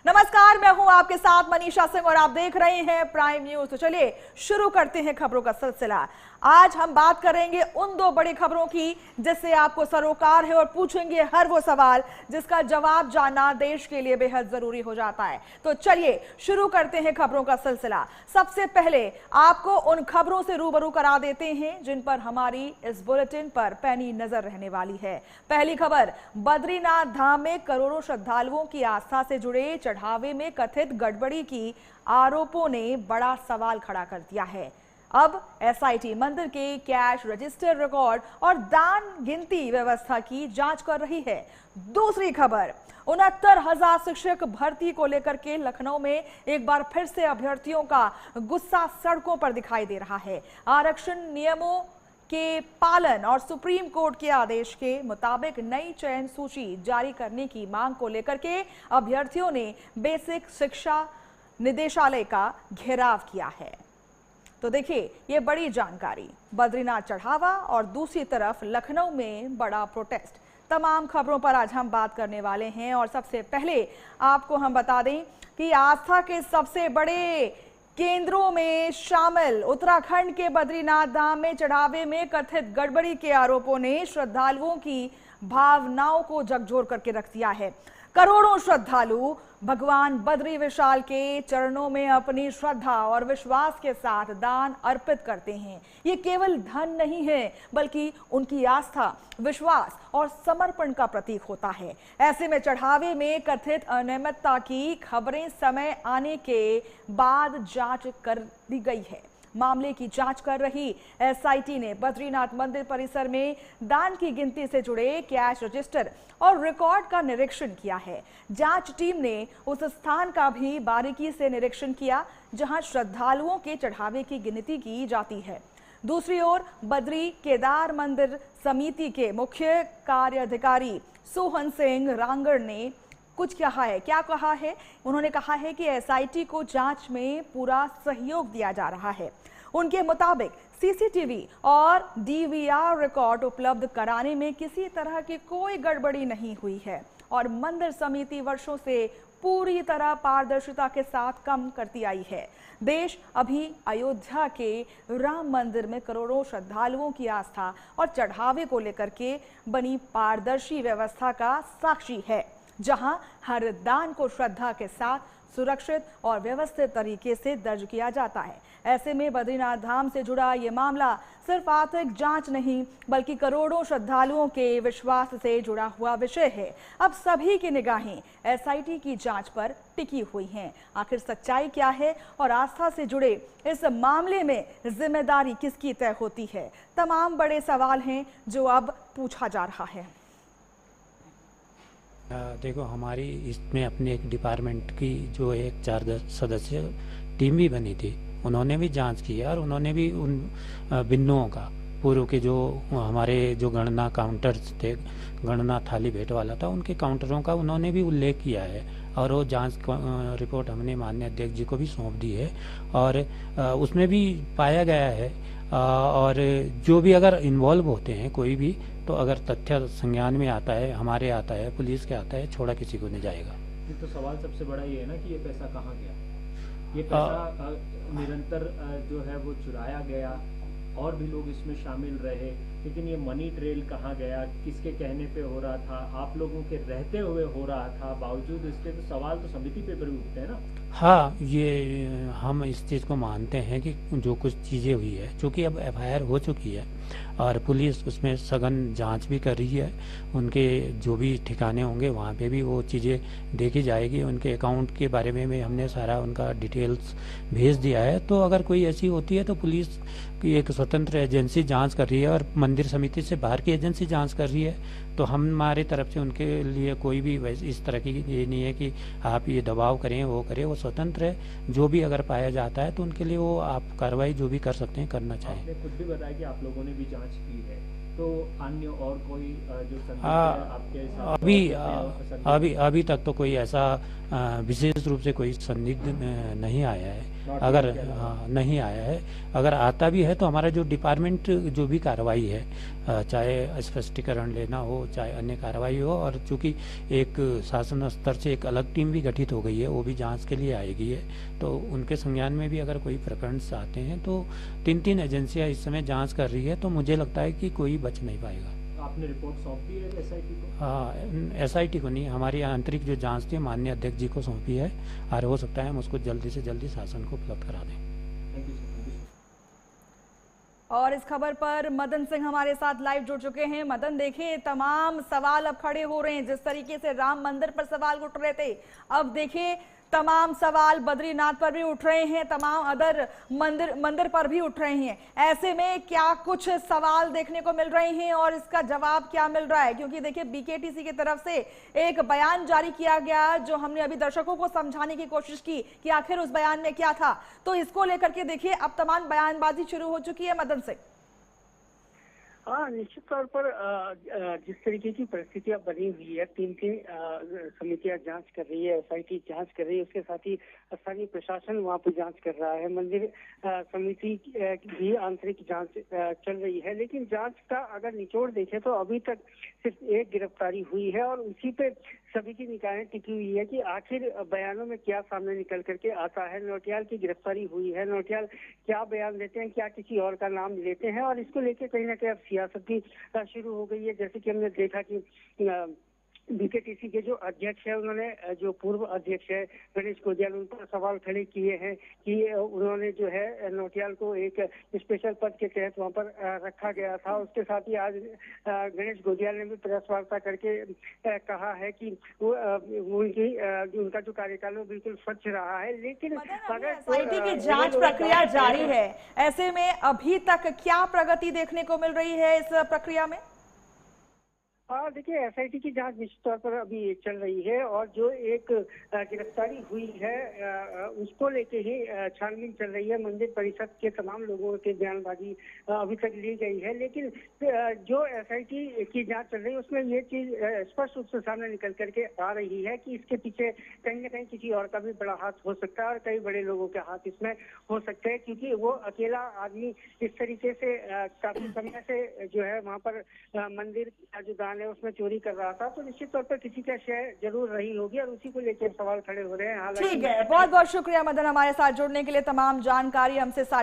नमस्कार, मैं हूं आपके साथ मनीषा सिंह और आप देख रहे हैं प्राइम न्यूज। तो चलिए शुरू करते हैं खबरों का सिलसिला। आज हम बात करेंगे उन दो बड़ी खबरों की जिससे आपको सरोकार है और पूछेंगे हर वो सवाल जिसका जवाब जानना देश के लिए बेहद जरूरी हो जाता है। तो चलिए शुरू करते हैं खबरों का सिलसिला। सबसे पहले आपको उन खबरों से रूबरू करा देते हैं जिन पर हमारी इस बुलेटिन पर पैनी नजर रहने वाली है। पहली खबर, बद्रीनाथ धाम में करोड़ों श्रद्धालुओं की आस्था से जुड़े चढ़ावे में कथित गड़बड़ी की आरोपों ने बड़ा सवाल खड़ा कर दिया है। अब एसआईटी मंदिर के कैश रजिस्टर रिकॉर्ड और दान गिनती व्यवस्था की जांच कर रही है। दूसरी खबर, 69,000 शिक्षक भर्ती को लेकर के लखनऊ में एक बार फिर से अभ्यर्थियों का गुस्सा सड़कों पर दिखाई दे रहा है। आरक्षण नियमों के पालन और सुप्रीम कोर्ट के आदेश के मुताबिक नई चयन सूची जारी करने की मांग को लेकर के अभ्यर्थियों ने बेसिक शिक्षा निदेशालय का घेराव किया है। तो देखिए ये बड़ी जानकारी, बद्रीनाथ चढ़ावा और दूसरी तरफ लखनऊ में बड़ा प्रोटेस्ट। तमाम खबरों पर आज हम बात करने वाले हैं और सबसे पहले आपको हम बता दें कि आस्था के सबसे बड़े केंद्रों में शामिल उत्तराखंड के बद्रीनाथ धाम में चढ़ावे में कथित गड़बड़ी के आरोपों ने श्रद्धालुओं की भावनाओं को झकझोर करके रख दिया है। करोड़ों श्रद्धालु भगवान बद्री विशाल के चरणों में अपनी श्रद्धा और विश्वास के साथ दान अर्पित करते हैं। ये केवल धन नहीं है बल्कि उनकी आस्था, विश्वास और समर्पण का प्रतीक होता है। ऐसे में चढ़ावे में कथित अनियमितता की खबरें समय आने के बाद जांच कर दी गई है। मामले की जांच कर रही एसआईटी ने बद्रीनाथ मंदिर परिसर में दान की गिनती से जुड़े कैश रजिस्टर और रिकॉर्ड का निरीक्षण किया है। जांच टीम ने उस स्थान का भी बारीकी से निरीक्षण किया जहां श्रद्धालुओं के चढ़ावे की गिनती की जाती है। दूसरी ओर बद्री केदार मंदिर समिति के मुख्य कार्यधिकारी सोहन सिंह रांगड़ ने कुछ कहा है। क्या कहा है? उन्होंने कहा है कि एसआईटी को जांच में पूरा सहयोग दिया जा रहा है। उनके मुताबिक सीसीटीवी और डीवीआर रिकॉर्ड उपलब्ध कराने में किसी तरह की कोई गड़बड़ी नहीं हुई है और मंदिर समिति वर्षों से पूरी तरह पारदर्शिता के साथ काम करती आई है। देश अभी अयोध्या के राम मंदिर में करोड़ों श्रद्धालुओं की आस्था और चढ़ावे को लेकर के बनी पारदर्शी व्यवस्था का साक्षी है, जहां हर दान को श्रद्धा के साथ सुरक्षित और व्यवस्थित तरीके से दर्ज किया जाता है। ऐसे में बद्रीनाथ धाम से जुड़ा ये मामला सिर्फ आर्थिक जांच नहीं बल्कि करोड़ों श्रद्धालुओं के विश्वास से जुड़ा हुआ विषय है। अब सभी की निगाहें एसआईटी की जांच पर टिकी हुई हैं। आखिर सच्चाई क्या है और आस्था से जुड़े इस मामले में जिम्मेदारी किसकी तय होती है? तमाम बड़े सवाल हैं जो अब पूछा जा रहा है। देखो, हमारी इसमें अपने एक डिपार्टमेंट की जो एक 4 सदस्य टीम भी बनी थी, उन्होंने भी जांच की है और उन्होंने भी उन बिंदुओं का पूर्व के जो हमारे जो गणना काउंटर्स थे, गणना थाली भेंट वाला था, उनके काउंटरों का उन्होंने भी उल्लेख किया है और वो जांच रिपोर्ट हमने माननीय अध्यक्ष जी को भी सौंप दी है और उसमें भी पाया गया है और जो भी अगर इन्वॉल्व होते हैं कोई भी, तो अगर तथ्य संज्ञान में आता है, हमारे आता है, पुलिस के आता है, छोड़ा किसी को नहीं जाएगा। तो सवाल सबसे बड़ा ये है ना कि ये पैसा कहाँ गया? ये पैसा निरंतर जो है वो चुराया गया और भी लोग इसमें शामिल रहे, लेकिन ये मनी ट्रेल कहाँ गया, किसके कहने पे हो रहा था, आप लोगों के रहते हुए हो रहा था, बावजूद इसके तो सवाल तो समिति पे भी उठते हैं ना। हाँ, ये हम इस चीज़ को मानते हैं कि जो कुछ चीज़ें हुई है, चूँकि अब एफआईआर हो चुकी है और पुलिस उसमें सघन जांच भी कर रही है, उनके जो भी ठिकाने होंगे वहाँ पे भी वो चीज़ें देखी जाएगी। उनके अकाउंट के बारे में हमने सारा उनका डिटेल्स भेज दिया है। तो अगर कोई ऐसी होती है तो पुलिस की एक स्वतंत्र एजेंसी जांच कर रही है और मंदिर समिति से बाहर की एजेंसी जांच कर रही है। तो हमारी तरफ से उनके लिए कोई भी इस तरह की ये नहीं है कि आप ये दबाव करें, वो करें, वो स्वतंत्र है। जो भी अगर पाया जाता है तो उनके लिए वो आप कार्रवाई जो भी कर सकते हैं करना चाहिए। आपने खुद भी बताया कि आप लोगों ने भी जांच की है, तो अन्य और कोई जो संदिग्ध है आपके साथ अभी तक तो कोई ऐसा विशेष रूप से कोई संदिग्ध नहीं आया है। अगर नहीं आया है, अगर आता भी है तो हमारा जो डिपार्टमेंट जो भी कार्रवाई है, चाहे स्पष्टीकरण लेना हो चाहे अन्य कार्रवाई हो, और चूंकि एक शासन स्तर से एक अलग टीम भी गठित हो गई है, वो भी जांच के लिए आएगी है, तो उनके संज्ञान में भी अगर कोई प्रकरण आते हैं तो 3 एजेंसियां इस समय जांच कर रही है, तो मुझे लगता है कि कोई बच नहीं पाएगा। आपने रिपोर्ट सौंप दी है एसआईटी को? हाँ, एसआईटी को नहीं, हमारी आंतरिक जो जांच थी माननीय अध्यक्ष जी को सौंपी है, और हो सकता है हम उसको जल्दी से जल्दी शासन को उपलब्ध करा दें। Thank you sir. और इस खबर पर मदन सिंह हमारे साथ लाइव जुड़ चुके हैं। मदन, देखिए तमाम सवाल अब खड़े हो रहे हैं। जिस तरीके से राम मंदिर पर सवाल उठ रहे थे, अब देखिए तमाम सवाल बद्रीनाथ पर भी उठ रहे हैं, तमाम अदर मंदिर पर भी उठ रहे हैं। ऐसे में क्या कुछ सवाल देखने को मिल रहे हैं और इसका जवाब क्या मिल रहा है? क्योंकि देखिए बीकेटीसी की तरफ से एक बयान जारी किया गया, जो हमने अभी दर्शकों को समझाने की कोशिश की कि आखिर उस बयान में क्या था, तो इसको लेकर के देखिए अब तमाम बयानबाजी शुरू हो चुकी है। मदन सिंह, हाँ, निश्चित तौर पर जिस तरीके की परिस्थितियां बनी हुई है, 3 समितियां जांच कर रही है, एसआईटी जांच कर रही है, उसके साथ ही स्थानीय प्रशासन वहां पर जांच कर रहा है, मंदिर समिति भी आंतरिक जांच चल रही है। लेकिन जांच का अगर निचोड़ देखें तो अभी तक सिर्फ एक गिरफ्तारी हुई है और उसी पे सभी की निगाहें टिकी हुई है कि आखिर बयानों में क्या सामने निकल करके आता है। नौटियाल की गिरफ्तारी हुई है, नौटियाल क्या बयान देते हैं, क्या किसी और का नाम लेते हैं, और इसको लेकर कहीं ना कहीं अब सियासत भी शुरू हो गई है। जैसे कि हमने देखा कि बीकेटीसी के जो अध्यक्ष है, उन्होंने जो पूर्व अध्यक्ष है गणेश गोदियाल, उन पर सवाल खड़े किए हैं कि उन्होंने जो है नौटियाल को एक स्पेशल पद के तहत वहां पर रखा गया था। उसके साथ ही आज गणेश गोदियाल ने भी प्रेस वार्ता करके कहा है कि उनका जो कार्यकाल है बिल्कुल स्वच्छ रहा है। लेकिन अगर एसआईटी की जांच प्रक्रिया जारी है, ऐसे में अभी तक क्या प्रगति देखने को मिल रही है इस प्रक्रिया में? हाँ, देखिए एसआईटी की जांच निश्चित तौर पर अभी चल रही है और जो एक गिरफ्तारी हुई है उसको लेके ही छानबीन चल रही है। मंदिर परिषद के तमाम लोगों के बयानबाजी अभी तक ली गई है, लेकिन जो एसआईटी की जांच चल रही है उसमें ये चीज स्पष्ट रूप से सामने निकल करके आ रही है कि इसके पीछे कहीं ना कहीं किसी और का भी बड़ा हाथ हो सकता है और कई बड़े लोगों के हाथ इसमें हो सकते हैं, क्योंकि वो अकेला आदमी इस तरीके से काफी समय से जो है वहाँ पर मंदिर का जो दान है उसमें चोरी कर रहा था। तो निश्चित तौर पर किसी का शेयर जरूर रही होगी और उसी को लेकर सवाल खड़े हो रहे हैं। ठीक है, बहुत बहुत शुक्रिया मदन हमारे साथ जुड़ने के लिए, तमाम जानकारी हमसे साझा